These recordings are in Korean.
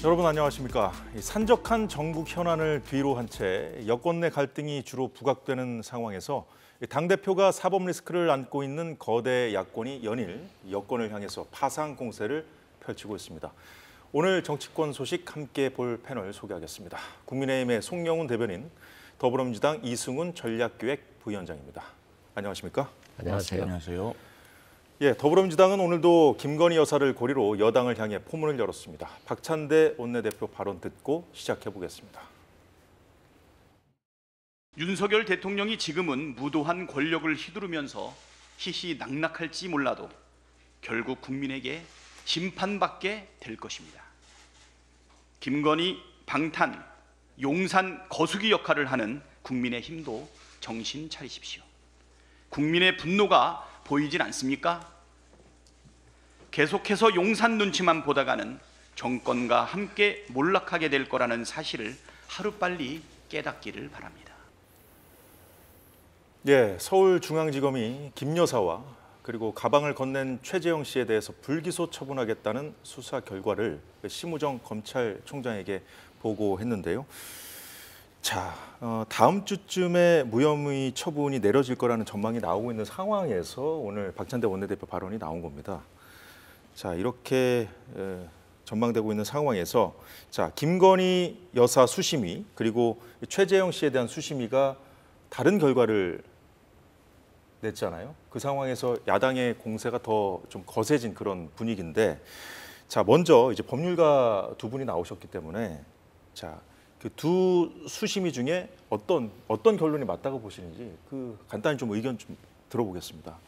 여러분 안녕하십니까? 산적한 정국 현안을 뒤로 한 채 여권 내 갈등이 주로 부각되는 상황에서 당대표가 사법 리스크를 안고 있는 거대 야권이 연일 여권을 향해서 파상 공세를 펼치고 있습니다. 오늘 정치권 소식 함께 볼 패널 소개하겠습니다. 국민의힘의 송영훈 대변인, 더불어민주당 이승훈 전략기획 부위원장입니다. 안녕하십니까? 안녕하세요. 안녕하세요. 예, 더불어민주당은 오늘도 김건희 여사를 고리로 여당을 향해 포문을 열었습니다. 박찬대 원내대표 발언 듣고 시작해 보겠습니다. 윤석열 대통령이 지금은 무도한 권력을 휘두르면서 희희낙낙할지 몰라도 결국 국민에게 심판받게 될 것입니다. 김건희 방탄, 용산 거수기 역할을 하는 국민의힘도 정신 차리십시오. 국민의 분노가 보이질 않습니까? 계속해서 용산 눈치만 보다가는 정권과 함께 몰락하게 될 거라는 사실을 하루빨리 깨닫기를 바랍니다. 예, 서울중앙지검이 김 여사와 그리고 가방을 건넨 최재형 씨에 대해서 불기소 처분하겠다는 수사 결과를 심우정 검찰총장에게 보고했는데요. 자, 다음 주쯤에 무혐의 처분이 내려질 거라는 전망이 나오고 있는 상황에서 오늘 박찬대 원내대표 발언이 나온 겁니다. 자, 이렇게 전망되고 있는 상황에서 자, 김건희 여사 수심위 그리고 최재형 씨에 대한 수심위가 다른 결과를 냈잖아요. 그 상황에서 야당의 공세가 더 좀 거세진 그런 분위기인데, 자, 먼저 이제 법률가 두 분이 나오셨기 때문에 자, 그 두 수심위 중에 어떤 결론이 맞다고 보시는지 그 간단히 좀 의견 좀 들어보겠습니다.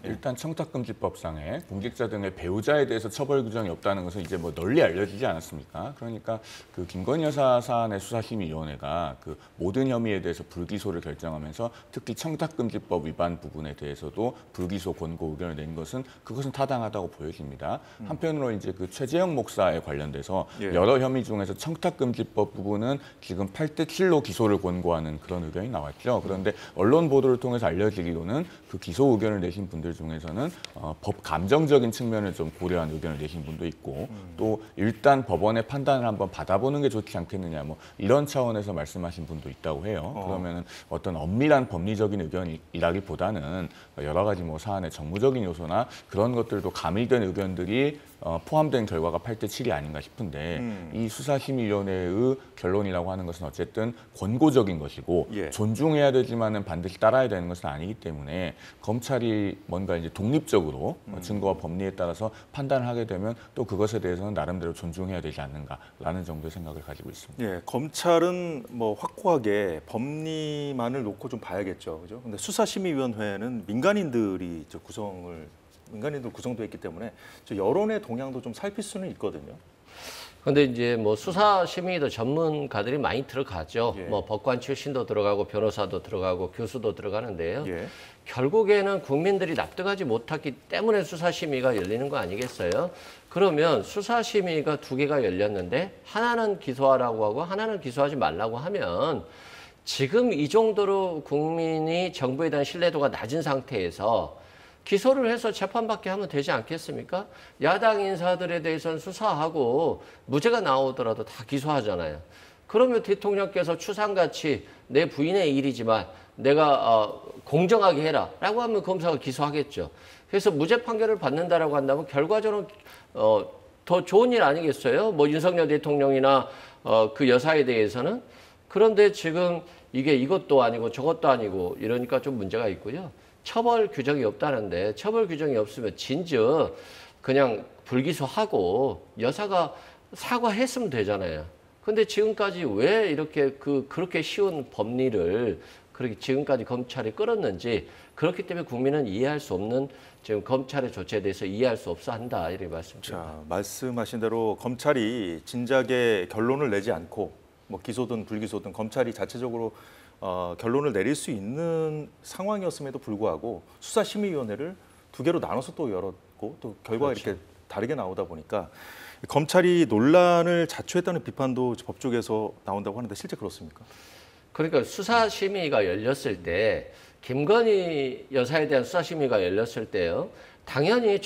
일단 청탁금지법상에 공직자 등의 배우자에 대해서 처벌 규정이 없다는 것은 이제 뭐 널리 알려지지 않았습니까? 그러니까 그 김건희 여사 사안의 수사심의위원회가 그 모든 혐의에 대해서 불기소를 결정하면서 특히 청탁금지법 위반 부분에 대해서도 불기소 권고 의견을 낸 것은 그것은 타당하다고 보여집니다. 한편으로 이제 그 최재형 목사에 관련돼서 여러 혐의 중에서 청탁금지법 부분은 지금 8대7로 기소를 권고하는 그런 의견이 나왔죠. 그런데 언론 보도를 통해서 알려지기로는 그 기소 의견을 내신 분들 중에서는 법 감정적인 측면을 좀 고려한 의견을 내신 분도 있고 또 일단 법원의 판단을 한번 받아보는 게 좋지 않겠느냐 뭐 이런 차원에서 말씀하신 분도 있다고 해요. 그러면은 어떤 엄밀한 법리적인 의견이라기보다는 여러 가지 뭐 사안의 정무적인 요소나 그런 것들도 가미된 의견들이 포함된 결과가 8대7이 아닌가 싶은데 이 수사심의위원회의 결론이라고 하는 것은 어쨌든 권고적인 것이고 존중해야 되지만은 반드시 따라야 되는 것은 아니기 때문에 검찰이 뭔가 이제 독립적으로 증거와 법리에 따라서 판단을 하게 되면 또 그것에 대해서는 나름대로 존중해야 되지 않는가라는 정도의 생각을 가지고 있습니다. 예, 검찰은 뭐 확고하게 법리만을 놓고 좀 봐야겠죠, 그죠? 근데 수사심의위원회는 민간인들 구성도 했기 때문에 여론의 동향도 좀 살필 수는 있거든요. 근데 이제 뭐 수사 심의도 전문가들이 많이 들어가죠. 뭐 법관 출신도 들어가고 변호사도 들어가고 교수도 들어가는데요. 결국에는 국민들이 납득하지 못했기 때문에 수사 심의가 열리는 거 아니겠어요? 그러면 수사 심의가 두 개가 열렸는데 하나는 기소하라고 하고 하나는 기소하지 말라고 하면 지금 이 정도로 국민이 정부에 대한 신뢰도가 낮은 상태에서 기소를 해서 재판받게 하면 되지 않겠습니까? 야당 인사들에 대해서는 수사하고 무죄가 나오더라도 다 기소하잖아요. 그러면 대통령께서 추상같이 내 부인의 일이지만 내가 공정하게 해라 라고 하면 검사가 기소하겠죠. 그래서 무죄 판결을 받는다라고 한다면 결과적으로 더 좋은 일 아니겠어요? 뭐 윤석열 대통령이나 그 여사에 대해서는. 그런데 지금 이게 이것도 아니고 저것도 아니고 이러니까 좀 문제가 있고요. 처벌 규정이 없다는데 처벌 규정이 없으면 진즉 그냥 불기소하고 여사가 사과했으면 되잖아요. 근데 지금까지 왜 이렇게 그렇게 쉬운 법리를 그렇게 지금까지 검찰이 끌었는지 그렇기 때문에 국민은 이해할 수 없는 지금 검찰의 조치에 대해서 이해할 수 없어 한다 이렇게 말씀드립니다. 자, 말씀하신 대로 검찰이 진작에 결론을 내지 않고 뭐 기소든 불기소든 검찰이 자체적으로 결론을 내릴 수 있는 상황이었음에도 불구하고 수사심의위원회를 두 개로 나눠서 또 열었고 또 결과가 이렇게 다르게 나오다 보니까 검찰이 논란을 자초했다는 비판도 법조계에서 나온다고 하는데 실제 그렇습니까? 그러니까 수사심의가 열렸을 때 김건희 여사에 대한 수사심의가 열렸을 때요. 당연히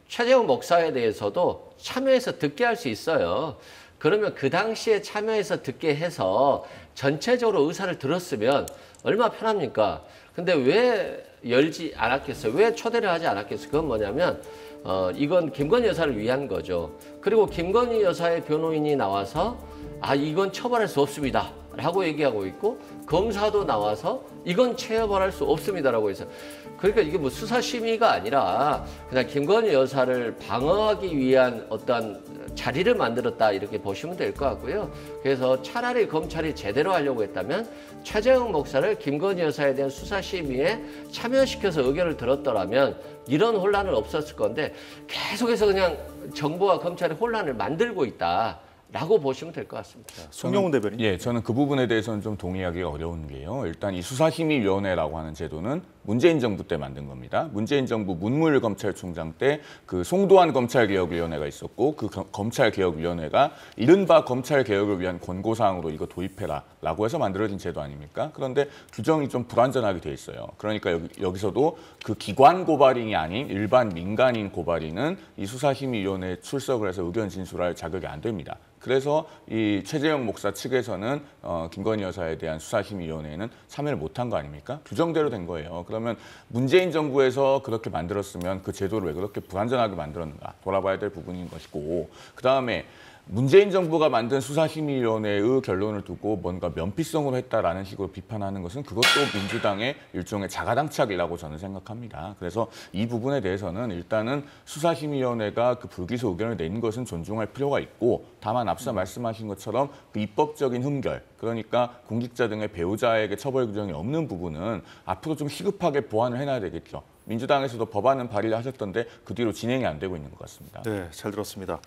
최재형 목사에 대해서도 참여해서 듣게 할 수 있어요. 그러면 그 당시에 참여해서 듣게 해서 전체적으로 의사를 들었으면 얼마나 편합니까? 근데 왜 열지 않았겠어요? 왜 초대를 하지 않았겠어요? 그건 뭐냐면 이건 김건희 여사를 위한 거죠. 그리고 김건희 여사의 변호인이 나와서 이건 처벌할 수 없습니다 라고 얘기하고 있고, 검사도 나와서 이건 처벌할 수 없습니다라고 해서, 그러니까 이게 뭐 수사심의가 아니라 그냥 김건희 여사를 방어하기 위한 어떤 자리를 만들었다 이렇게 보시면 될 것 같고요. 그래서 차라리 검찰이 제대로 하려고 했다면 최재형 목사를 김건희 여사에 대한 수사심의에 참여시켜서 의견을 들었더라면 이런 혼란은 없었을 건데, 계속해서 그냥 정부와 검찰이 혼란을 만들고 있다 라고 보시면 될 것 같습니다. 송영훈 대변인. 예, 저는 그 부분에 대해서는 좀 동의하기가 어려운 게요. 일단 이 수사심의위원회라고 하는 제도는 문재인 정부 때 만든 겁니다. 문재인 정부 문무일검찰총장 때 그 송도한 검찰개혁위원회가 있었고, 그 검찰개혁위원회가 이른바 검찰개혁을 위한 권고사항으로 이거 도입해라라고 해서 만들어진 제도 아닙니까? 그런데 규정이 좀 불완전하게 돼 있어요. 그러니까 여기서도 그 기관 고발인이 아닌 일반 민간인 고발인은 이 수사심의위원회에 출석을 해서 의견 진술할 자격이 안 됩니다. 그래서 이 최재형 목사 측에서는 김건희 여사에 대한 수사심의위원회에는 참여를 못한 거 아닙니까? 규정대로 된 거예요. 그러면 문재인 정부에서 그렇게 만들었으면 그 제도를 왜 그렇게 불완전하게 만들었는가 돌아봐야 될 부분인 것이고, 그다음에 문재인 정부가 만든 수사심의위원회의 결론을 두고 뭔가 면피성으로 했다라는 식으로 비판하는 것은 그것도 민주당의 일종의 자가당착이라고 저는 생각합니다. 그래서 이 부분에 대해서는 일단은 수사심의위원회가 그 불기소 의견을 낸 것은 존중할 필요가 있고, 다만 앞서 말씀하신 것처럼 그 입법적인 흠결, 그러니까 공직자 등의 배우자에게 처벌 규정이 없는 부분은 앞으로 좀 시급하게 보완을 해놔야 되겠죠. 민주당에서도 법안은 발의를 하셨던데 그 뒤로 진행이 안 되고 있는 것 같습니다. 네, 잘 들었습니다.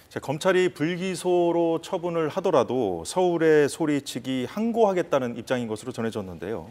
자, 검찰이 불기소로 처분을 하더라도 서울의 소리치기 항고하겠다는 입장인 것으로 전해졌는데요.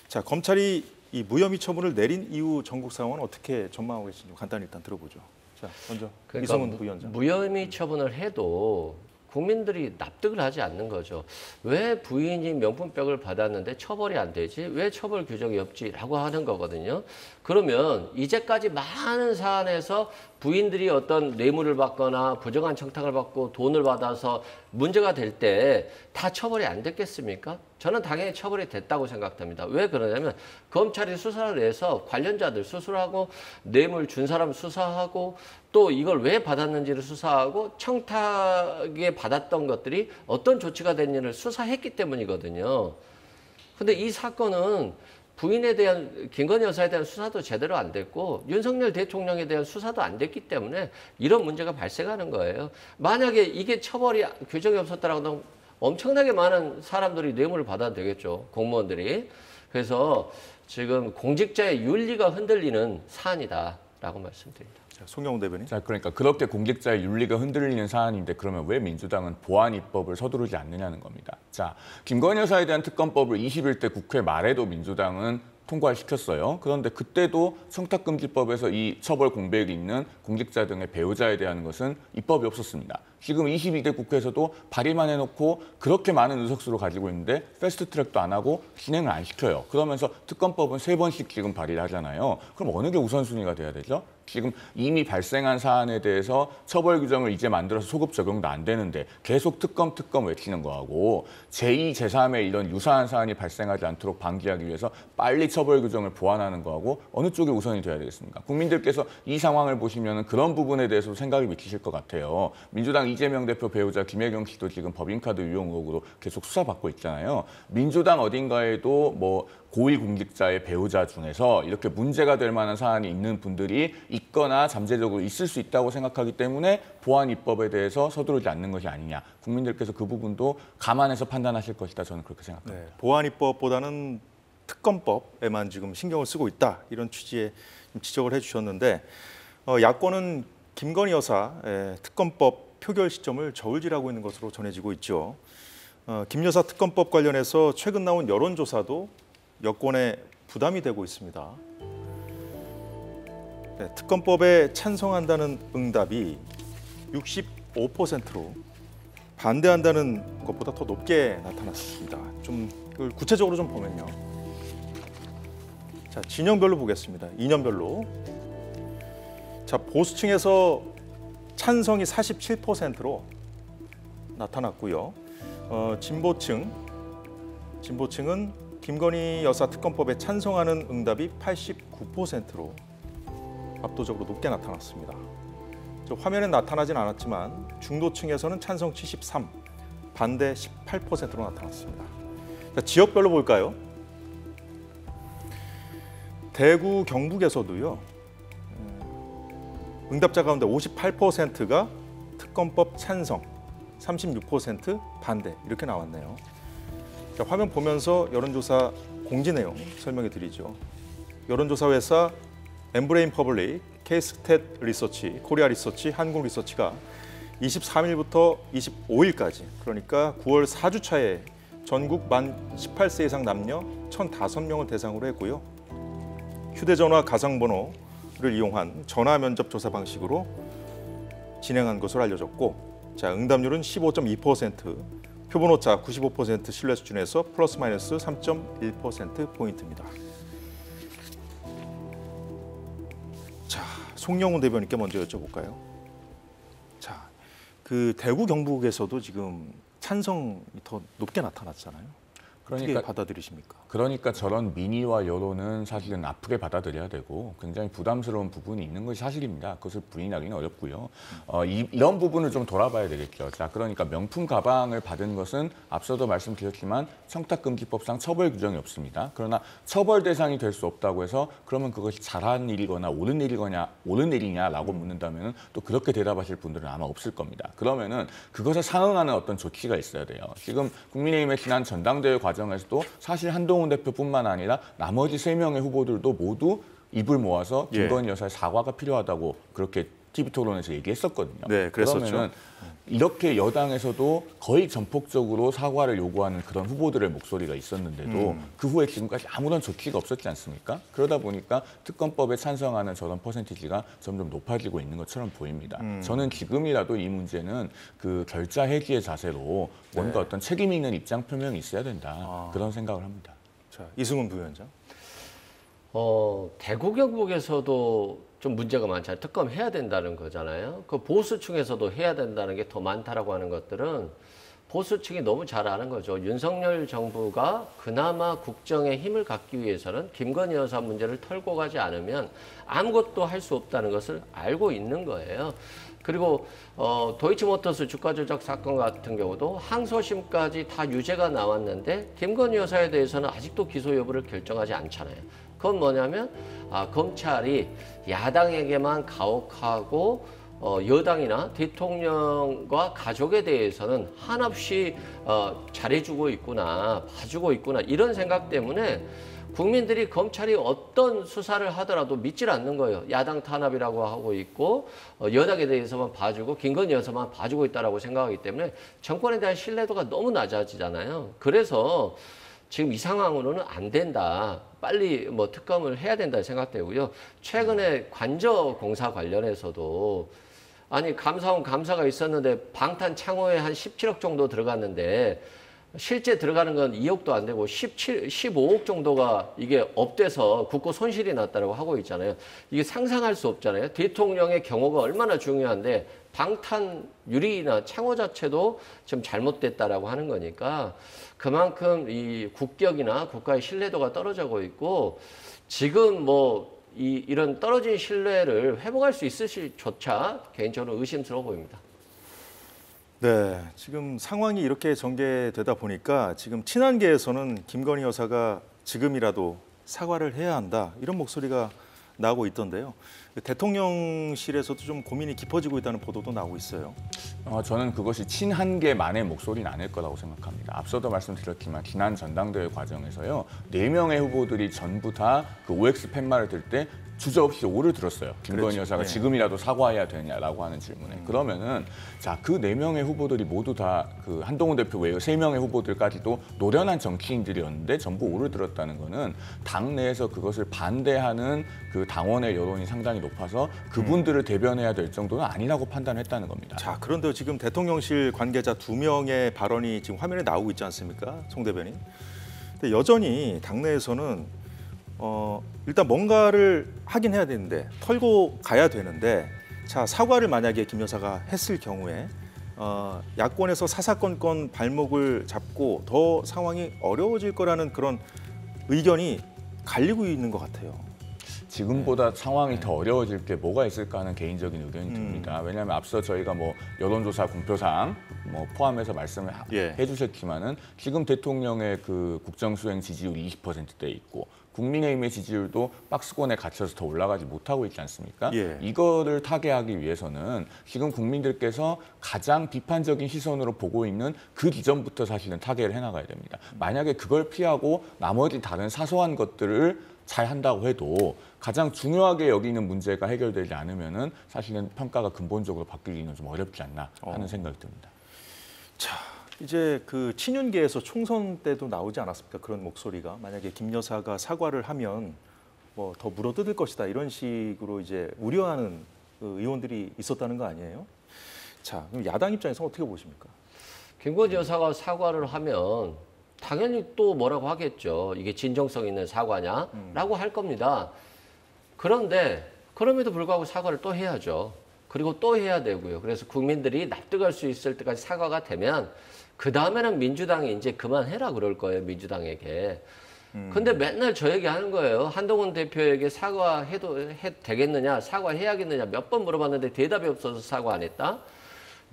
자, 검찰이 이 무혐의 처분을 내린 이후 전국 상황은 어떻게 전망하고 계신지 간단히 일단 들어보죠. 자, 먼저 이성훈 부위원장. 무혐의 처분을 해도 국민들이 납득을 하지 않는 거죠. 왜 부인이 명품백을 받았는데 처벌이 안 되지? 왜 처벌 규정이 없지? 라고 하는 거거든요. 그러면 이제까지 많은 사안에서 부인들이 어떤 뇌물을 받거나 부정한 청탁을 받고 돈을 받아서 문제가 될 때 다 처벌이 안 됐겠습니까? 저는 당연히 처벌이 됐다고 생각합니다. 왜 그러냐면 검찰이 수사를 해서 관련자들 수술하고 뇌물 준 사람 수사하고 또 이걸 왜 받았는지를 수사하고 청탁에 받았던 것들이 어떤 조치가 됐는지를 수사했기 때문이거든요. 근데 이 사건은 부인에 대한 김건희 여사에 대한 수사도 제대로 안 됐고 윤석열 대통령에 대한 수사도 안 됐기 때문에 이런 문제가 발생하는 거예요. 만약에 이게 처벌이 규정이 없었다라고 엄청나게 많은 사람들이 뇌물을 받아도 되겠죠. 공무원들이. 그래서 지금 공직자의 윤리가 흔들리는 사안이다라고 말씀드립니다. 자, 송영훈 대변인. 자, 그러니까 그렇게 공직자의 윤리가 흔들리는 사안인데 그러면 왜 민주당은 보안 입법을 서두르지 않느냐는 겁니다. 자, 김건희 여사에 대한 특검법을 21대 국회 말에도 민주당은 통과를 시켰어요. 그런데 그때도 청탁금지법에서 이 처벌 공백이 있는 공직자 등의 배우자에 대한 것은 입법이 없었습니다. 지금 22대 국회에서도 발의만 해놓고 그렇게 많은 의석수를 가지고 있는데 패스트트랙도 안 하고 진행을 안 시켜요. 그러면서 특검법은 3번씩 지금 발의를 하잖아요. 그럼 어느 게 우선순위가 돼야 되죠? 지금 이미 발생한 사안에 대해서 처벌 규정을 이제 만들어서 소급 적용도 안 되는데 계속 특검 외치는 거하고 제2, 제3의 이런 유사한 사안이 발생하지 않도록 방지하기 위해서 빨리 처벌 규정을 보완하는 거하고 어느 쪽이 우선이 돼야 되겠습니까? 국민들께서 이 상황을 보시면 그런 부분에 대해서도 생각이 미치실 것 같아요. 민주당 이재명 대표 배우자 김혜경 씨도 지금 법인카드 유용 의혹으로 계속 수사받고 있잖아요. 민주당 어딘가에도 뭐 고위공직자의 배우자 중에서 이렇게 문제가 될 만한 사안이 있는 분들이 있거나 잠재적으로 있을 수 있다고 생각하기 때문에 보안 입법에 대해서 서두르지 않는 것이 아니냐. 국민들께서 그 부분도 감안해서 판단하실 것이다. 저는 그렇게 생각합니다. 네, 보안 입법보다는 특검법에만 지금 신경을 쓰고 있다. 이런 취지의 지적을 해주셨는데 야권은 김건희 여사의 특검법 표결 시점을 저울질하고 있는 것으로 전해지고 있죠. 김 여사 특검법 관련해서 최근 나온 여론조사도 여권에 부담이 되고 있습니다. 네, 특검법에 찬성한다는 응답이 65%로 반대한다는 것보다 더 높게 나타났습니다. 좀 이걸 구체적으로 좀 보면요. 자, 진영별로 보겠습니다. 이념별로. 자, 보수층에서 찬성이 47%로 나타났고요. 진보층은 김건희 여사 특검법에 찬성하는 응답이 89%로 압도적으로 높게 나타났습니다. 화면에 나타나진 않았지만 중도층에서는 찬성 73, 반대 18%로 나타났습니다. 자, 지역별로 볼까요? 대구, 경북에서도요. 응답자 가운데 58%가 특검법 찬성, 36% 반대 이렇게 나왔네요. 자, 화면 보면서 여론조사 공지 내용 설명해 드리죠. 여론조사 회사 엠브레인 퍼블릭, K스탯 리서치, 코리아 리서치, 한국 리서치가 23일부터 25일까지 그러니까 9월 4주차에 전국 만 18세 이상 남녀 1,005명을 대상으로 했고요. 휴대전화 가상번호를 이용한 전화 면접 조사 방식으로 진행한 것으로 알려졌고, 자, 응답률은 15.2%, 표본오차 95% 신뢰 수준에서 플러스 마이너스 3.1% 포인트입니다. 자, 송영훈 대변인께 먼저 여쭤볼까요? 자, 그 대구 경북에서도 지금 찬성이 더 높게 나타났잖아요. 어떻게 받아들이십니까? 그러니까 저런 민의와 여론은 사실은 아프게 받아들여야 되고 굉장히 부담스러운 부분이 있는 것이 사실입니다. 그것을 부인하기는 어렵고요. 이런 부분을 좀 돌아봐야 되겠죠. 자, 그러니까 명품 가방을 받은 것은 앞서도 말씀드렸지만 청탁금지법상 처벌 규정이 없습니다. 그러나 처벌 대상이 될 수 없다고 해서 그러면 그것이 잘한 일이거나 옳은 일이냐라고 묻는다면 또 그렇게 대답하실 분들은 아마 없을 겁니다. 그러면은 그것에 상응하는 어떤 조치가 있어야 돼요. 지금 국민의힘의 지난 전당대회 과정에서도 사실 한동훈 대표뿐만 아니라 나머지 3명의 후보들도 모두 입을 모아서 김건희 여사의 사과가 필요하다고 그렇게 TV 토론에서 얘기했었거든요. 네, 그랬었죠. 그러면은 이렇게 여당에서도 거의 전폭적으로 사과를 요구하는 그런 후보들의 목소리가 있었는데도 그 후에 지금까지 아무런 조치가 없었지 않습니까? 그러다 보니까 특검법에 찬성하는 저런 퍼센티지가 점점 높아지고 있는 것처럼 보입니다. 저는 지금이라도 이 문제는 그 결자 해지의 자세로 뭔가 어떤 책임 있는 입장 표명이 있어야 된다. 그런 생각을 합니다. 자, 이승훈 부위원장. 대구 경북에서도 좀 문제가 많잖아요. 특검 해야 된다는 거잖아요. 그 보수층에서도 해야 된다는 게 더 많다라고 하는 것들은 보수층이 너무 잘 아는 거죠. 윤석열 정부가 그나마 국정에 힘을 갖기 위해서는 김건희 여사 문제를 털고 가지 않으면 아무것도 할 수 없다는 것을 알고 있는 거예요. 그리고 도이치모터스 주가 조작 사건 같은 경우도 항소심까지 다 유죄가 나왔는데 김건희 여사에 대해서는 아직도 기소 여부를 결정하지 않잖아요. 그건 뭐냐면 검찰이 야당에게만 가혹하고 여당이나 대통령과 가족에 대해서는 한없이 잘해주고 있구나, 봐주고 있구나 이런 생각 때문에 국민들이 검찰이 어떤 수사를 하더라도 믿질 않는 거예요. 야당 탄압이라고 하고 있고 여당에 대해서만 봐주고 김건희 여사만 봐주고 있다라고 생각하기 때문에 정권에 대한 신뢰도가 너무 낮아지잖아요. 그래서 지금 이 상황으로는 안 된다. 빨리 뭐 특검을 해야 된다 생각되고요. 최근에 관저공사 관련해서도 아니 감사원 감사가 있었는데 방탄 창호에 한 17억 정도 들어갔는데 실제 들어가는 건 2억도 안 되고 15억 정도가 이게 업돼서 국고 손실이 났다고 하고 있잖아요. 이게 상상할 수 없잖아요. 대통령의 경호가 얼마나 중요한데 방탄 유리나 창호 자체도 좀 잘못됐다라고 하는 거니까 그만큼 이 국격이나 국가의 신뢰도가 떨어지고 있고 지금 뭐 이런 떨어진 신뢰를 회복할 수 있을지조차 개인적으로 의심스러워 보입니다. 네, 지금 상황이 이렇게 전개되다 보니까 지금 친한계에서는 김건희 여사가 지금이라도 사과를 해야 한다 이런 목소리가 나오고 있던데요. 대통령실에서도 좀 고민이 깊어지고 있다는 보도도 나오고 있어요. 저는 그것이 친한계만의 목소리는 아닐 거라고 생각합니다. 앞서도 말씀드렸지만 지난 전당대회 과정에서요. 4명의 후보들이 전부 다 그 OX 팻말을 들 때 주저없이 오를 들었어요. 김건희 그렇죠. 여사가 지금이라도 사과해야 되냐라고 하는 질문에. 그러면은 자, 그 4명의 후보들이 모두 다 그 한동훈 대표 외에 3명의 후보들까지도 노련한 정치인들이었는데 전부 오를 들었다는 거는 당내에서 그것을 반대하는 그 당원의 여론이 상당히 높아서 그분들을 대변해야 될 정도는 아니라고 판단했다는 겁니다. 자, 그런데 지금 대통령실 관계자 2명의 발언이 지금 화면에 나오고 있지 않습니까? 송 대변인. 근데 여전히 당내에서는 일단 뭔가를 하긴 해야 되는데 털고 가야 되는데 자 사과를 만약에 김 여사가 했을 경우에 야권에서 사사건건 발목을 잡고 더 상황이 어려워질 거라는 그런 의견이 갈리고 있는 것 같아요. 지금보다 상황이 더 어려워질 게 뭐가 있을까 하는 개인적인 의견이 듭니다. 왜냐하면 앞서 저희가 뭐 여론조사 공표상 뭐 포함해서 말씀을 해주셨지만은 지금 대통령의 그 국정수행 지지율이 20%대에 있고 국민의힘의 지지율도 박스권에 갇혀서 더 올라가지 못하고 있지 않습니까? 이거를 타개하기 위해서는 지금 국민들께서 가장 비판적인 시선으로 보고 있는 그 기점부터 사실은 타개를 해나가야 됩니다. 만약에 그걸 피하고 나머지 다른 사소한 것들을 잘 한다고 해도 가장 중요하게 여기는 문제가 해결되지 않으면은 사실은 평가가 근본적으로 바뀌기는 좀 어렵지 않나 하는 생각이 듭니다. 자, 이제 그 친윤계에서 총선 때도 나오지 않았습니까? 그런 목소리가 만약에 김 여사가 사과를 하면 뭐 더 물어뜯을 것이다 이런 식으로 이제 우려하는 그 의원들이 있었다는 거 아니에요? 자, 그럼 야당 입장에서 어떻게 보십니까? 김건희 여사가 사과를 하면 당연히 또 뭐라고 하겠죠. 이게 진정성 있는 사과냐라고 할 겁니다. 그런데 그럼에도 불구하고 사과를 또 해야죠. 그리고 또 해야 되고요. 그래서 국민들이 납득할 수 있을 때까지 사과가 되면 그 다음에는 민주당이 이제 그만해라 그럴 거예요. 민주당에게. 근데 맨날 저 얘기하는 거예요. 한동훈 대표에게 사과해도 되겠느냐, 사과해야겠느냐 몇 번 물어봤는데 대답이 없어서 사과 안 했다.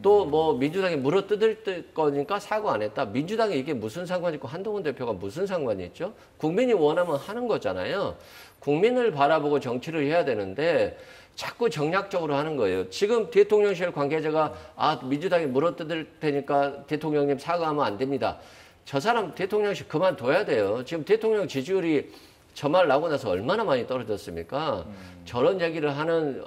또 뭐 민주당이 물어뜯을 거니까 사과 안 했다. 민주당이 이게 무슨 상관이 있고 한동훈 대표가 무슨 상관이 있죠? 국민이 원하면 하는 거잖아요. 국민을 바라보고 정치를 해야 되는데 자꾸 정략적으로 하는 거예요. 지금 대통령실 관계자가 민주당이 물어뜯을 테니까 대통령님 사과하면 안 됩니다. 저 사람 대통령실 그만둬야 돼요. 지금 대통령 지지율이 저 말 나오고 나서 얼마나 많이 떨어졌습니까? 저런 얘기를 하는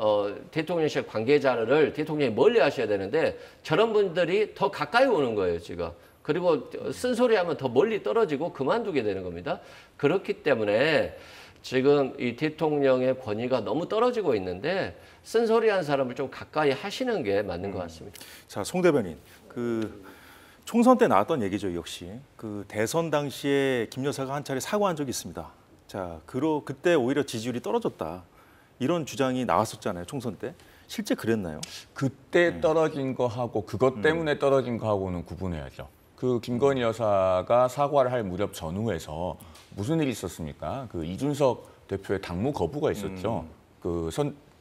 대통령실 관계자를 대통령이 멀리 하셔야 되는데 저런 분들이 더 가까이 오는 거예요, 지금. 그리고 쓴소리하면 더 멀리 떨어지고 그만두게 되는 겁니다. 그렇기 때문에 지금 이 대통령의 권위가 너무 떨어지고 있는데 쓴소리하는 사람을 좀 가까이 하시는 게 맞는 것 같습니다. 자, 송 대변인, 그 총선 때 나왔던 얘기죠, 역시. 그 대선 당시에 김 여사가 한 차례 사과한 적이 있습니다. 자, 그때 오히려 지지율이 떨어졌다. 이런 주장이 나왔었잖아요, 총선 때. 실제 그랬나요? 그때 떨어진 거하고 그것 때문에 떨어진 거하고는 구분해야죠. 그 김건희 여사가 사과를 할 무렵 전후에서 무슨 일이 있었습니까? 그 이준석 대표의 당무 거부가 있었죠. 그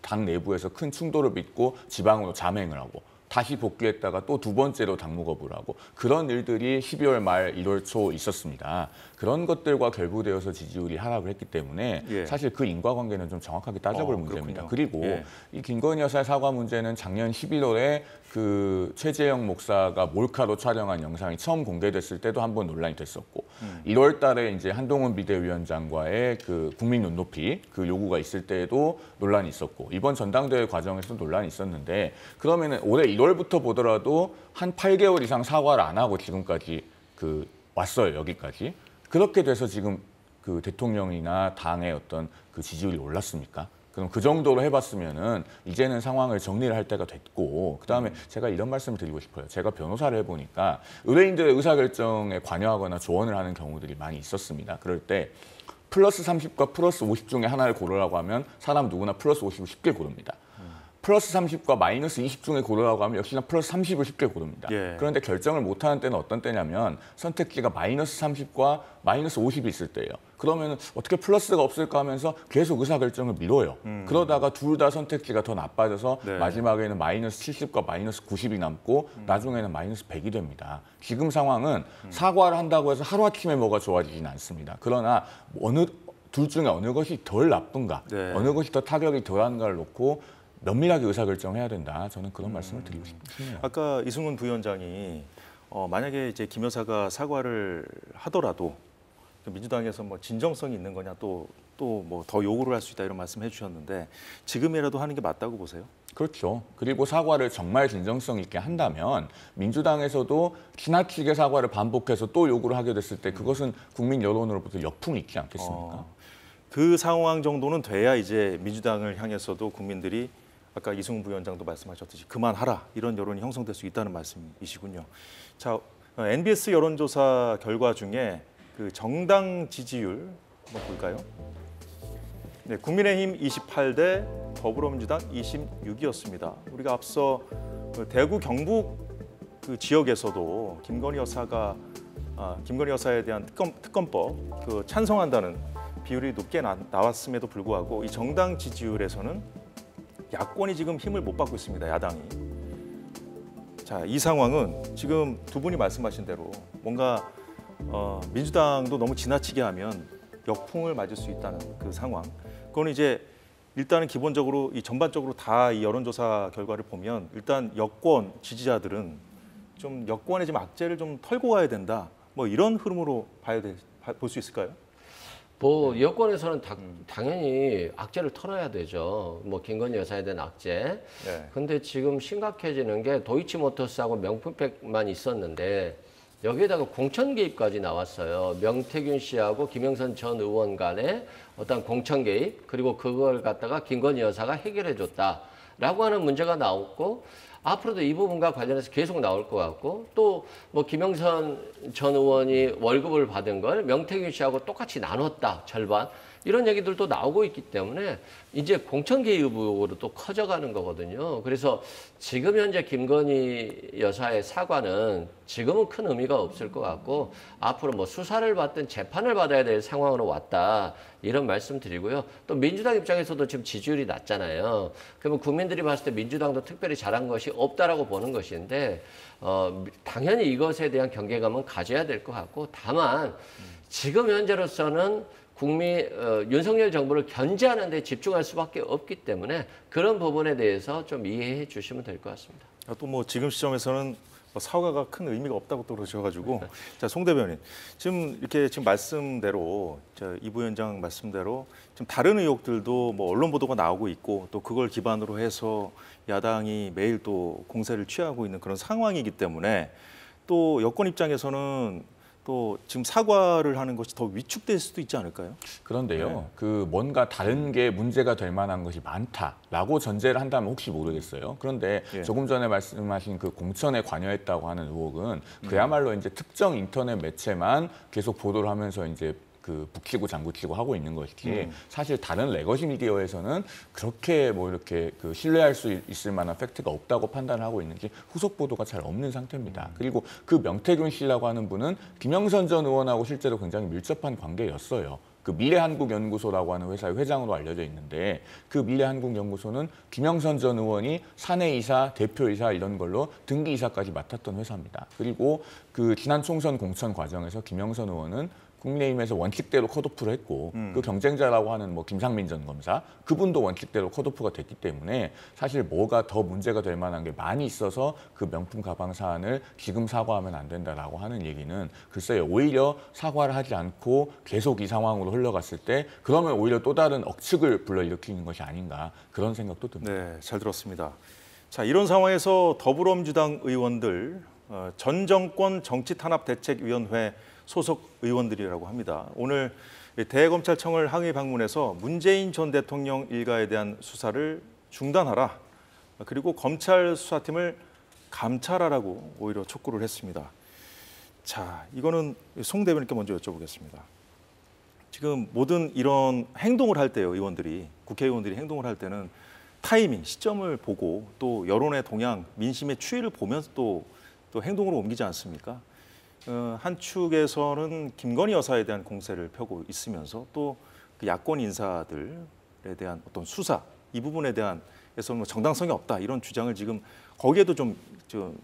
당 내부에서 큰 충돌을 빚고 지방으로 잠행을 하고 다시 복귀했다가 또 두 번째로 당무 거부를 하고 그런 일들이 12월 말 1월 초 있었습니다. 그런 것들과 결부되어서 지지율이 하락을 했기 때문에 사실 그 인과관계는 좀 정확하게 따져볼 문제입니다. 그리고 이 김건희 여사의 사과 문제는 작년 11월에 그 최재형 목사가 몰카로 촬영한 영상이 처음 공개됐을 때도 한번 논란이 됐었고 1월 달에 이제 한동훈 비대위원장과의 그 국민 눈높이 그 요구가 있을 때에도 논란이 있었고 이번 전당대회 과정에서도 논란이 있었는데 그러면은 올해 1월부터 보더라도 한 8개월 이상 사과를 안 하고 지금까지 그 왔어요, 여기까지. 그렇게 돼서 지금 그 대통령이나 당의 어떤 그 지지율이 올랐습니까? 그럼 그 정도로 해봤으면은 이제는 상황을 정리를 할 때가 됐고 그다음에 제가 이런 말씀을 드리고 싶어요. 제가 변호사를 해보니까 의뢰인들의 의사결정에 관여하거나 조언을 하는 경우들이 많이 있었습니다. 그럴 때 플러스 30과 플러스 50 중에 하나를 고르라고 하면 사람 누구나 플러스 50을 쉽게 고릅니다. 플러스 30과 마이너스 20 중에 고르라고 하면 역시나 플러스 30을 쉽게 고릅니다. 그런데 결정을 못하는 때는 어떤 때냐면 선택지가 마이너스 30과 마이너스 50이 있을 때예요. 그러면 어떻게 플러스가 없을까 하면서 계속 의사결정을 미뤄요. 그러다가 둘 다 선택지가 더 나빠져서 마지막에는 마이너스 70과 마이너스 90이 남고 나중에는 마이너스 100이 됩니다. 지금 상황은 사과를 한다고 해서 하루아침에 뭐가 좋아지지는 않습니다. 그러나 둘 중에 어느 것이 덜 나쁜가, 어느 것이 더 타격이 덜한가를 놓고 면밀하게 의사결정을 해야 된다. 저는 그런 말씀을 드리고 싶네요. 아까 이승훈 부위원장이 만약에 이제 김 여사가 사과를 하더라도 민주당에서 뭐 진정성이 있는 거냐 또 뭐 더 요구를 할 수 있다 이런 말씀 해주셨는데 지금이라도 하는 게 맞다고 보세요? 그렇죠. 그리고 사과를 정말 진정성 있게 한다면 민주당에서도 지나치게 사과를 반복해서 또 요구를 하게 됐을 때 그것은 국민 여론으로부터 역풍이 있지 않겠습니까? 그 상황 정도는 돼야 이제 민주당을 향해서도 국민들이 아까 이승훈 부위원장도 말씀하셨듯이 그만하라 이런 여론이 형성될 수 있다는 말씀이시군요. 자, NBS 여론조사 결과 중에 그 정당 지지율 한번 볼까요? 네, 국민의힘 28대 더불어민주당 26이었습니다. 우리가 앞서 대구 경북 그 지역에서도 김건희 여사에 대한 특검법 찬성한다는 비율이 높게 나왔음에도 불구하고 이 정당 지지율에서는 야권이 지금 힘을 못 받고 있습니다. 야당이. 자, 이 상황은 지금 두 분이 말씀하신 대로 뭔가 민주당도 너무 지나치게 하면 역풍을 맞을 수 있다는 그 상황. 그건 이제 일단은 기본적으로 이 전반적으로 다 이 여론조사 결과를 보면 일단 여권 지지자들은 좀 여권의 좀 악재를 좀 털고 가야 된다. 뭐 이런 흐름으로 볼 수 있을까요? 뭐 여권에서는 당연히 악재를 털어야 되죠. 뭐 김건희 여사에 대한 악재. 네. 근데 지금 심각해지는 게 도이치모터스하고 명품백만 있었는데 여기에다가 공천 개입까지 나왔어요. 명태균 씨하고 김영선 전 의원 간의 어떤 공천 개입, 그리고 그걸 갖다가 김건희 여사가 해결해 줬다라고 하는 문제가 나왔고, 앞으로도 이 부분과 관련해서 계속 나올 것 같고, 또 뭐 김영선 전 의원이 월급을 받은 걸 명태균 씨하고 똑같이 나눴다, 절반. 이런 얘기들도 나오고 있기 때문에 이제 공천 개입 의혹으로 또 커져가는 거거든요. 그래서 지금 현재 김건희 여사의 사과는 지금은 큰 의미가 없을 것 같고, 앞으로 뭐 수사를 받든 재판을 받아야 될 상황으로 왔다, 이런 말씀 드리고요. 또 민주당 입장에서도 지금 지지율이 낮잖아요. 그러면 국민들이 봤을 때 민주당도 특별히 잘한 것이 없다라고 보는 것인데, 당연히 이것에 대한 경계감은 가져야 될 것 같고, 다만 지금 현재로서는 윤석열 정부를 견제하는 데 집중할 수밖에 없기 때문에 그런 부분에 대해서 좀 이해해 주시면 될 것 같습니다. 또 뭐 지금 시점에서는 사과가 큰 의미가 없다고 또 그러셔가지고 자, 송 대변인 지금 이렇게 지금 말씀대로 이 부위원장 말씀대로 지금 다른 의혹들도 뭐 언론 보도가 나오고 있고 또 그걸 기반으로 해서 야당이 매일 또 공세를 취하고 있는 그런 상황이기 때문에 또 여권 입장에서는 또 지금 사과를 하는 것이 더 위축될 수도 있지 않을까요? 그런데요, 네. 그 뭔가 다른 게 문제가 될 만한 것이 많다라고 전제를 한다면 혹시 모르겠어요. 그런데 조금 전에 말씀하신 그 공천에 관여했다고 하는 의혹은 그야말로 이제 특정 인터넷 매체만 계속 보도를 하면서 이제 그 북치고 장구치고 하고 있는 것이지 사실 다른 레거시 미디어에서는 그렇게 뭐 이렇게 그 신뢰할 수 있을 만한 팩트가 없다고 판단하고 있는지 후속 보도가 잘 없는 상태입니다. 그리고 그 명태균 씨라고 하는 분은 김영선 전 의원하고 실제로 굉장히 밀접한 관계였어요. 그 미래한국연구소라고 하는 회사의 회장으로 알려져 있는데, 그 미래한국연구소는 김영선 전 의원이 사내이사, 대표이사 이런 걸로 등기이사까지 맡았던 회사입니다. 그리고 그 지난 총선 공천 과정에서 김영선 의원은 국민의힘에서 원칙대로 컷오프를 했고, 그 경쟁자라고 하는 뭐 김상민 전 검사, 그분도 원칙대로 컷오프가 됐기 때문에 사실 뭐가 더 문제가 될 만한 게 많이 있어서 그 명품 가방 사안을 지금 사과하면 안 된다라고 하는 얘기는 글쎄요, 오히려 사과를 하지 않고 계속 이 상황으로 흘러갔을 때 그러면 오히려 또 다른 억측을 불러일으키는 것이 아닌가, 그런 생각도 듭니다. 네, 잘 들었습니다. 자, 이런 상황에서 더불어민주당 의원들 전 정권 정치탄압대책위원회 소속 의원들이라고 합니다. 오늘 대검찰청을 항의 방문해서 문재인 전 대통령 일가에 대한 수사를 중단하라, 그리고 검찰 수사팀을 감찰하라고 오히려 촉구를 했습니다. 자, 이거는 송 대변인께 먼저 여쭤보겠습니다. 지금 모든 이런 행동을 할 때요, 의원들이, 국회의원들이 행동을 할 때는 타이밍, 시점을 보고 또 여론의 동향, 민심의 추이를 보면서 또 행동으로 옮기지 않습니까? 한 축에서는 김건희 여사에 대한 공세를 펴고 있으면서 또 그 야권 인사들에 대한 어떤 수사, 이 부분에 대한에서 뭐 정당성이 없다, 이런 주장을 지금 거기에도 좀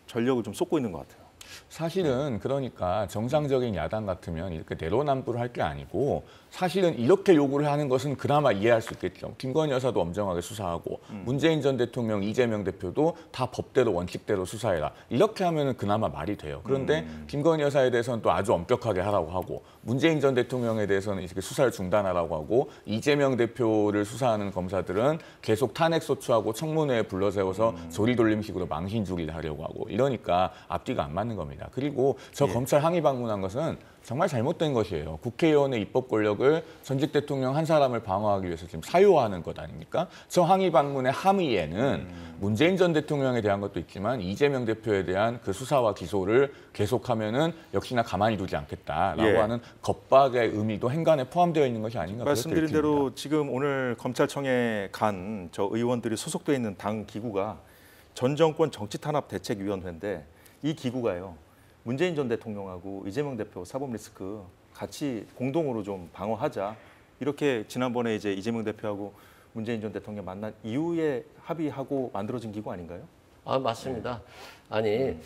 전력을 좀 쏟고 있는 것 같아요. 사실은 그러니까 정상적인 야당 같으면 이렇게 내로남불을 할 게 아니고, 사실은 이렇게 요구를 하는 것은 그나마 이해할 수 있겠죠. 김건희 여사도 엄정하게 수사하고 문재인 전 대통령, 이재명 대표도 다 법대로 원칙대로 수사해라, 이렇게 하면은 그나마 말이 돼요. 그런데 김건희 여사에 대해서는 또 아주 엄격하게 하라고 하고, 문재인 전 대통령에 대해서는 이렇게 수사를 중단하라고 하고, 이재명 대표를 수사하는 검사들은 계속 탄핵 소추하고 청문회에 불러세워서 조리돌림식으로 망신주기를 하려고 하고, 이러니까 앞뒤가 안 맞는 하는 겁니다. 그리고 저 검찰 항의 방문한 것은 정말 잘못된 것이에요. 국회의원의 입법 권력을 전직 대통령 한 사람을 방어하기 위해서 지금 사유화하는 것 아닙니까? 저 항의 방문의 함의에는 문재인 전 대통령에 대한 것도 있지만 이재명 대표에 대한 그 수사와 기소를 계속하면은 역시나 가만히 두지 않겠다라고 하는 겁박의 의미도 행간에 포함되어 있는 것이 아닌가. 말씀드린 대로 지금 오늘 검찰청에 간 저 의원들이 소속돼 있는 당 기구가 전 정권 정치탄압대책위원회인데 이 기구가요. 문재인 전 대통령하고 이재명 대표 사법 리스크 같이 공동으로 좀 방어하자. 이렇게 지난번에 이제 이재명 대표하고 문재인 전 대통령 만난 이후에 합의하고 만들어진 기구 아닌가요? 아, 맞습니다. 아니,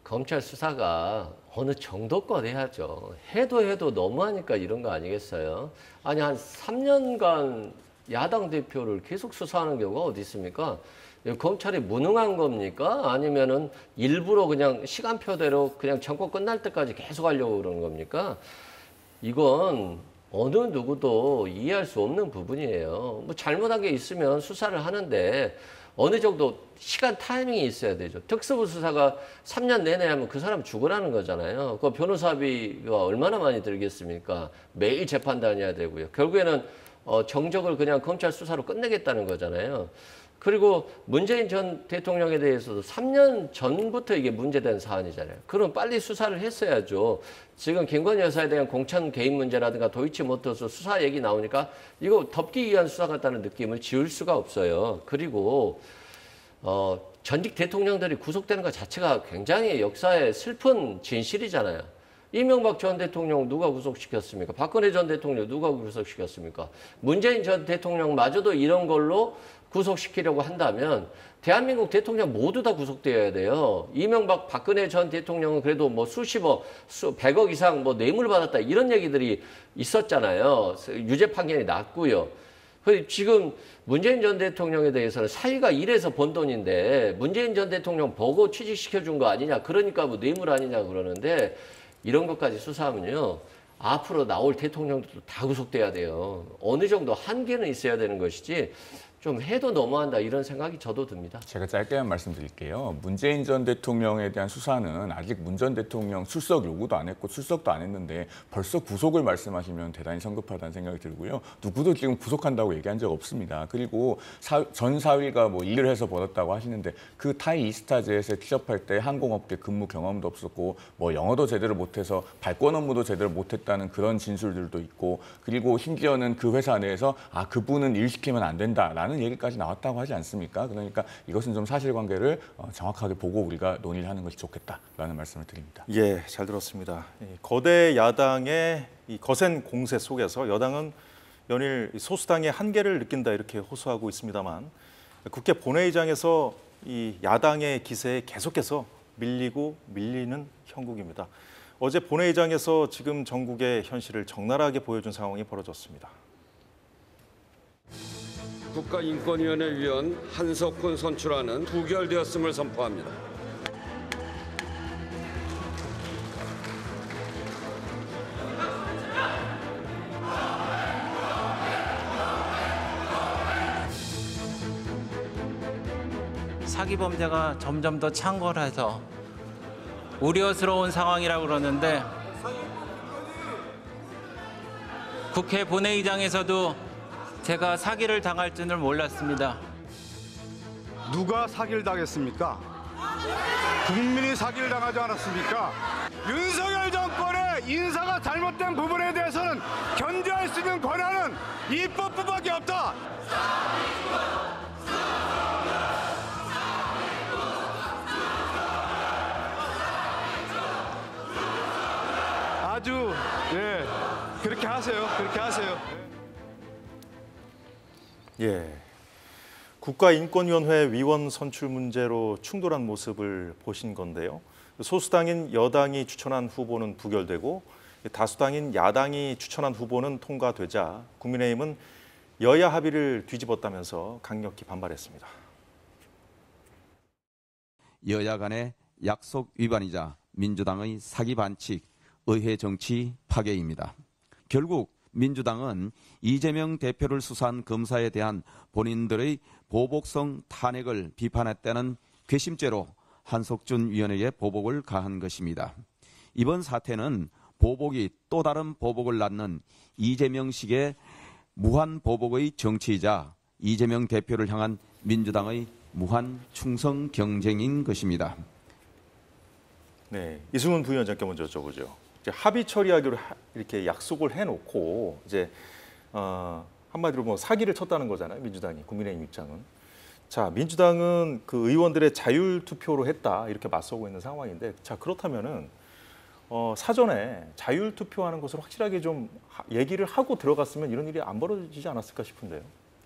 검찰 수사가 어느 정도껏 해야죠. 해도 너무하니까 이런 거 아니겠어요? 아니, 한 3년간 야당 대표를 계속 수사하는 경우가 어디 있습니까? 검찰이 무능한 겁니까? 아니면은 일부러 그냥 시간표대로 그냥 정권 끝날 때까지 계속 하려고 그러는 겁니까? 이건 어느 누구도 이해할 수 없는 부분이에요. 뭐 잘못한 게 있으면 수사를 하는데 어느 정도 시간 타이밍이 있어야 되죠. 특수부 수사가 3년 내내 하면 그 사람 죽으라는 거잖아요. 그 변호사비가 얼마나 많이 들겠습니까? 매일 재판 다녀야 되고요. 결국에는 정적을 그냥 검찰 수사로 끝내겠다는 거잖아요. 그리고 문재인 전 대통령에 대해서도 3년 전부터 이게 문제된 사안이잖아요. 그럼 빨리 수사를 했어야죠. 지금 김건희 여사에 대한 공천 개입 문제라든가 도이치모터스 수사 얘기 나오니까 이거 덮기 위한 수사 같다는 느낌을 지울 수가 없어요. 그리고 전직 대통령들이 구속되는 것 자체가 굉장히 역사의 슬픈 진실이잖아요. 이명박 전 대통령 누가 구속시켰습니까? 박근혜 전 대통령 누가 구속시켰습니까? 문재인 전 대통령마저도 이런 걸로 구속시키려고 한다면 대한민국 대통령 모두 다 구속되어야 돼요. 이명박, 박근혜 전 대통령은 그래도 뭐 수십억, 100억 이상 뭐 뇌물 받았다 이런 얘기들이 있었잖아요. 유죄 판결이 났고요. 지금 문재인 전 대통령에 대해서는 사위가 일해서 번 돈인데 문재인 전 대통령 보고 취직시켜준 거 아니냐. 그러니까 뭐 뇌물 아니냐 그러는데 이런 것까지 수사하면요. 앞으로 나올 대통령들도 다 구속돼야 돼요. 어느 정도 한계는 있어야 되는 것이지 좀 해도 너무한다 이런 생각이 저도 듭니다. 제가 짧게만 말씀드릴게요. 문재인 전 대통령에 대한 수사는 아직 문 전 대통령 출석 요구도 안 했고 출석도 안 했는데 벌써 구속을 말씀하시면 대단히 성급하다는 생각이 들고요. 누구도 지금 구속한다고 얘기한 적 없습니다. 그리고 전 사위가 뭐 일을 해서 벌었다고 하시는데 그 타이 이스타젯에 취업할 때 항공업계 근무 경험도 없었고 뭐 영어도 제대로 못해서 발권 업무도 제대로 못했다는 그런 진술들도 있고 그리고 심지어는 그 회사 내에서 그분은 일 시키면 안 된다라는 얘기까지 나왔다고 하지 않습니까? 그러니까 이것은 좀 사실관계를 정확하게 보고 우리가 논의를 하는 것이 좋겠다라는 말씀을 드립니다. 예, 잘 들었습니다. 거대 야당의 이 거센 공세 속에서 여당은 연일 소수당의 한계를 느낀다 이렇게 호소하고 있습니다만 국회 본회의장에서 이 야당의 기세에 계속해서 밀리는 형국입니다. 어제 본회의장에서 지금 전국의 현실을 적나라하게 보여준 상황이 벌어졌습니다. 국가인권위원회 위원 한석훈 선출안은 부결되었음을 선포합니다. 사기 범죄가 점점 더 창궐해서 우려스러운 상황이라고 그러는데 국회 본회의장에서도 제가 사기를 당할 줄은 몰랐습니다. 누가 사기를 당했습니까? 국민이 사기를 당하지 않았습니까? 윤석열 정권의 인사가 잘못된 부분에 대해서는 견제할 수 있는 권한은 입법부밖에 없다. 아주 그렇게 하세요. 그렇게 하세요. 예, 국가인권위원회 위원 선출 문제로 충돌한 모습을 보신 건데요. 소수당인 여당이 추천한 후보는 부결되고 다수당인 야당이 추천한 후보는 통과되자 국민의힘은 여야 합의를 뒤집었다면서 강력히 반발했습니다. 여야 간의 약속 위반이자 민주당의 사기 반칙, 의회 정치 파괴입니다. 결국 민주당은 이재명 대표를 수사한 검사에 대한 본인들의 보복성 탄핵을 비판했다는 괘씸죄로 한석준 위원에게 보복을 가한 것입니다. 이번 사태는 보복이 또 다른 보복을 낳는 이재명식의 무한 보복의 정치이자 이재명 대표를 향한 민주당의 무한 충성 경쟁인 것입니다. 네, 이승훈 부위원장께 먼저 여쭤보죠. 이제 합의 처리하기로 이렇게 약속을 해놓고 이제 한마디로 뭐 사기를 쳤다는 거잖아요. 민주당이, 국민의힘 입장은. 자, 민주당은 그 의원들의 자율 투표로 했다 이렇게 맞서고 있는 상황인데, 자 그렇다면은 사전에 자율 투표하는 것을 확실하게 좀 얘기를 하고 들어갔으면 이런 일이 안 벌어지지 않았을까 싶은데요.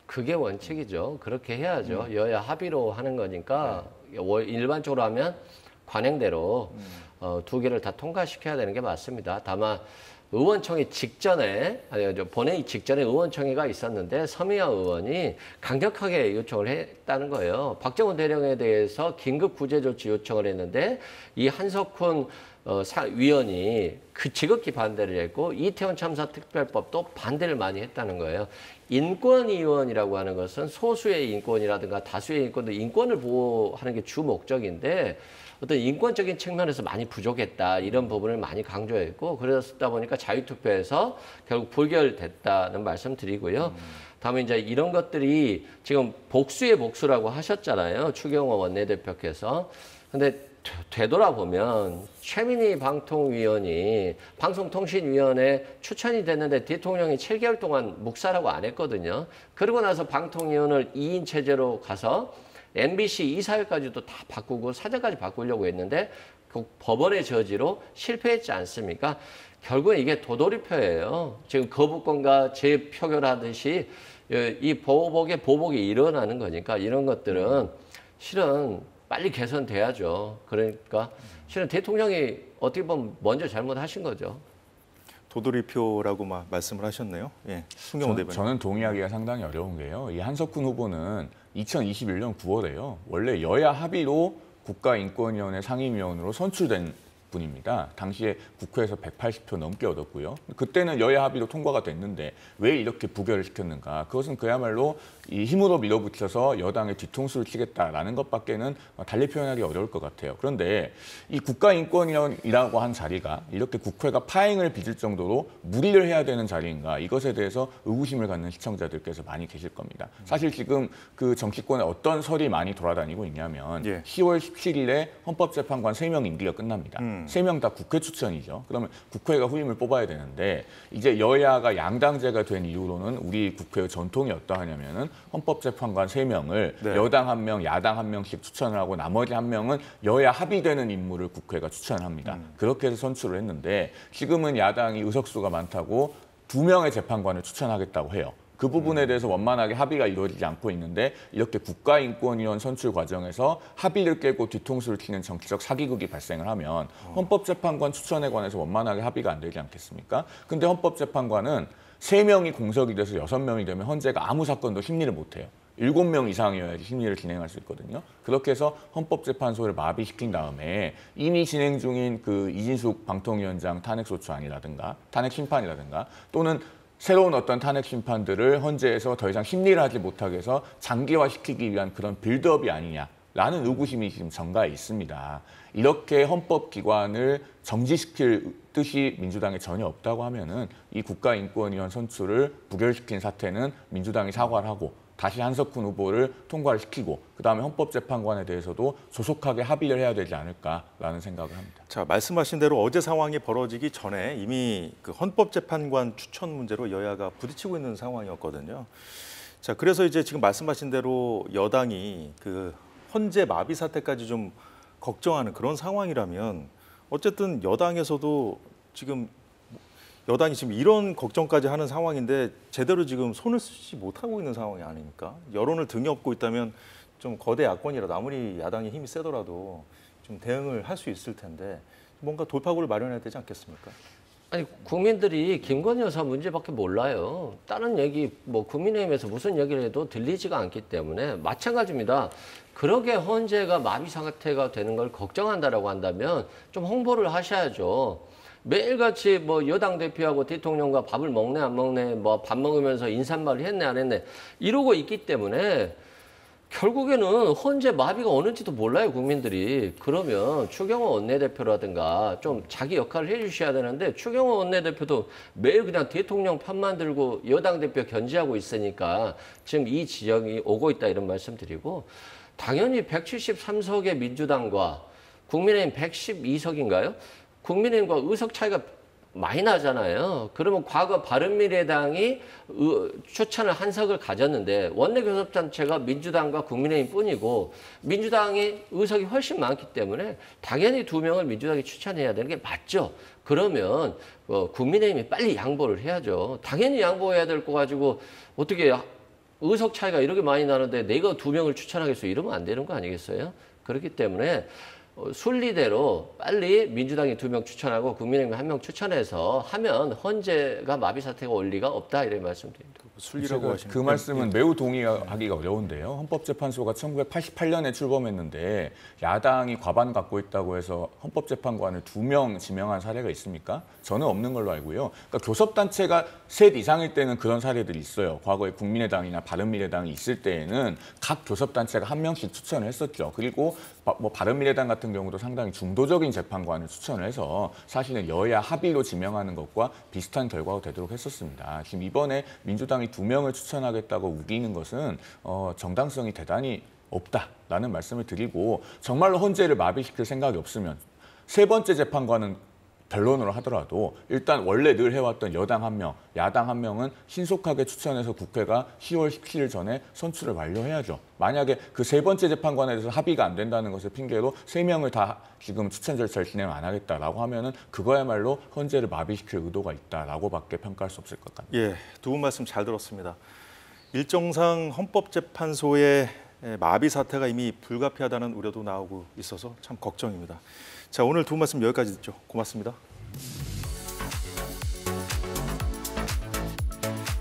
그게 원칙이죠. 그렇게 해야죠. 여야 합의로 하는 거니까 일반적으로 하면 관행대로 두 개를 다 통과시켜야 되는 게 맞습니다. 다만 의원총회 직전에, 본회의 직전에 의원총회가 있었는데 서미화 의원이 강력하게 요청을 했다는 거예요. 박정훈 대령에 대해서 긴급 구제 조치 요청을 했는데 이 한석훈 위원이 그 지극히 반대를 했고 이태원 참사 특별법도 반대를 많이 했다는 거예요. 인권위원이라고 하는 것은 소수의 인권이라든가 다수의 인권도 인권을 보호하는 게 주 목적인데 어떤 인권적인 측면에서 많이 부족했다 이런 부분을 많이 강조했고 그러다 보니까 자유투표에서 결국 불결됐다는 말씀 드리고요. 다음에 이제 이런 것들이 지금 복수의 복수라고 하셨잖아요. 추경호 원내대표께서. 근데 되돌아보면 최민희 방통위원이 방송통신위원회 추천이 됐는데 대통령이 7개월 동안 묵살하고 안 했거든요. 그러고 나서 방통위원을 2인 체제로 가서 MBC 이사회까지도 다 바꾸고 사장까지 바꾸려고 했는데 그 법원의 저지로 실패했지 않습니까? 결국은 이게 도돌이표예요. 지금 거부권과 재표결하듯이 이 보복에 보복이 일어나는 거니까 이런 것들은 실은 빨리 개선돼야죠. 그러니까 실은 대통령이 어떻게 보면 먼저 잘못하신 거죠. 도돌이표라고 말씀을 하셨네요. 예, 송경호 대변인. 저는 동의하기가 상당히 어려운 게요. 이 한석훈 후보는 2021년 9월에요. 원래 여야 합의로 국가인권위원회 상임위원으로 선출된 분입니다. 당시에 국회에서 180표 넘게 얻었고요. 그때는 여야 합의로 통과가 됐는데 왜 이렇게 부결을 시켰는가? 그것은 그야말로 이 힘으로 밀어붙여서 여당의 뒤통수를 치겠다라는 것밖에는 달리 표현하기 어려울 것 같아요. 그런데 이 국가인권위원이라고 한 자리가 이렇게 국회가 파행을 빚을 정도로 무리를 해야 되는 자리인가? 이것에 대해서 의구심을 갖는 시청자들께서 많이 계실 겁니다. 사실 지금 그 정치권에 어떤 설이 많이 돌아다니고 있냐면 10월 17일에 헌법재판관 3명 임기가 끝납니다. 3명 다 국회 추천이죠. 그러면 국회가 후임을 뽑아야 되는데 이제 여야가 양당제가 된 이후로는 우리 국회의 전통이 어떠하냐면은 헌법재판관 3명을 여당 1명, 야당 1명씩 추천을 하고 나머지 1명은 여야 합의되는 인물을 국회가 추천합니다. 그렇게 해서 선출을 했는데 지금은 야당이 의석수가 많다고 2명의 재판관을 추천하겠다고 해요. 그 부분에 대해서 원만하게 합의가 이루어지지 않고 있는데 이렇게 국가인권위원 선출 과정에서 합의를 깨고 뒤통수를 치는 정치적 사기극이 발생을 하면 헌법재판관 추천에 관해서 원만하게 합의가 안 되지 않겠습니까? 근데 헌법재판관은 3명이 공석이 돼서 6명이 되면 헌재가 아무 사건도 심리를 못해요. 7명 이상이어야지 심리를 진행할 수 있거든요. 그렇게 해서 헌법재판소를 마비시킨 다음에 이미 진행 중인 그 이진숙 방통위원장 탄핵소추안이라든가 탄핵심판이라든가 또는 새로운 어떤 탄핵 심판들을 헌재에서 더 이상 심리를 하지 못하게 해서 장기화시키기 위한 그런 빌드업이 아니냐라는 의구심이 지금 정가에 있습니다. 이렇게 헌법기관을 정지시킬 뜻이 민주당에 전혀 없다고 하면은 이 국가인권위원 선출을 부결시킨 사태는 민주당이 사과를 하고 다시 한석훈 후보를 통과를 시키고 그다음에 헌법재판관에 대해서도 조속하게 합의를 해야 되지 않을까라는 생각을 합니다. 자, 말씀하신 대로 어제 상황이 벌어지기 전에 이미 그 헌법재판관 추천 문제로 여야가 부딪히고 있는 상황이었거든요. 자, 그래서 이제 지금 말씀하신 대로 여당이 그 헌재 마비 사태까지 좀 걱정하는 그런 상황이라면 어쨌든 여당에서도 지금 여당이 지금 이런 걱정까지 하는 상황인데 제대로 지금 손을 쓰지 못하고 있는 상황이 아닙니까? 여론을 등에 업고 있다면 좀 거대 야권이라도 아무리 야당이 힘이 세더라도 좀 대응을 할 수 있을 텐데 뭔가 돌파구를 마련해야 되지 않겠습니까? 아니 국민들이 김건희 여사 문제밖에 몰라요. 다른 얘기 뭐 국민의힘에서 무슨 얘기를 해도 들리지가 않기 때문에 마찬가지입니다. 그러게 헌재가 마비 상태가 되는 걸 걱정한다라고 한다면 좀 홍보를 하셔야죠. 매일같이 뭐 여당 대표하고 대통령과 밥을 먹네 안 먹네 뭐 밥 먹으면서 인사말을 했네 안 했네 이러고 있기 때문에 결국에는 헌재 마비가 오는지도 몰라요, 국민들이. 그러면 추경호 원내대표라든가 좀 자기 역할을 해주셔야 되는데 추경호 원내대표도 매일 그냥 대통령 편만 들고 여당 대표 견제하고 있으니까 지금 이 지적이 오고 있다 이런 말씀 드리고, 당연히 173석의 민주당과 국민의힘 112석인가요? 국민의힘과 의석 차이가 많이 나잖아요. 그러면 과거 바른미래당이 추천을 한 석을 가졌는데 원내교섭단체가 민주당과 국민의힘 뿐이고 민주당이 의석이 훨씬 많기 때문에 당연히 2명을 민주당이 추천해야 되는 게 맞죠. 그러면 국민의힘이 빨리 양보를 해야죠. 당연히 양보해야 될 거 가지고 어떻게 의석 차이가 이렇게 많이 나는데 내가 2명을 추천하겠어, 이러면 안 되는 거 아니겠어요? 그렇기 때문에 순리대로 빨리 민주당이 2명 추천하고 국민의힘이 1명 추천해서 하면 헌재가 마비 사태가 올 리가 없다, 이런 말씀드립니다. 순리라고 하시는 그 말씀은 매우 동의하기가 어려운데요. 헌법재판소가 1988년에 출범했는데 야당이 과반 갖고 있다고 해서 헌법재판관을 2명 지명한 사례가 있습니까? 저는 없는 걸로 알고요. 그러니까 교섭단체가 셋 이상일 때는 그런 사례들이 있어요. 과거에 국민의당이나 바른미래당이 있을 때에는 각 교섭단체가 1명씩 추천을 했었죠. 그리고 뭐 바른미래당 같은 경우도 상당히 중도적인 재판관을 추천을 해서 사실은 여야 합의로 지명하는 것과 비슷한 결과가 되도록 했었습니다. 지금 이번에 민주당이 2명을 추천하겠다고 우기는 것은 정당성이 대단히 없다라는 말씀을 드리고, 정말로 헌재를 마비시킬 생각이 없으면 세 번째 재판관은 변론으로 하더라도 일단 원래 늘 해왔던 여당 1명, 야당 1명은 신속하게 추천해서 국회가 10월 17일 전에 선출을 완료해야죠. 만약에 그 세 번째 재판관에 대해서 합의가 안 된다는 것을 핑계로 3명을 다 지금 추천 절차를 진행 안 하겠다라고 하면은 그거야말로 헌재를 마비시킬 의도가 있다라고밖에 평가할 수 없을 것 같습니다. 예, 두 분 말씀 잘 들었습니다. 일정상 헌법재판소의 마비 사태가 이미 불가피하다는 우려도 나오고 있어서 참 걱정입니다. 자, 오늘 두 분 말씀 여기까지 듣죠. 고맙습니다.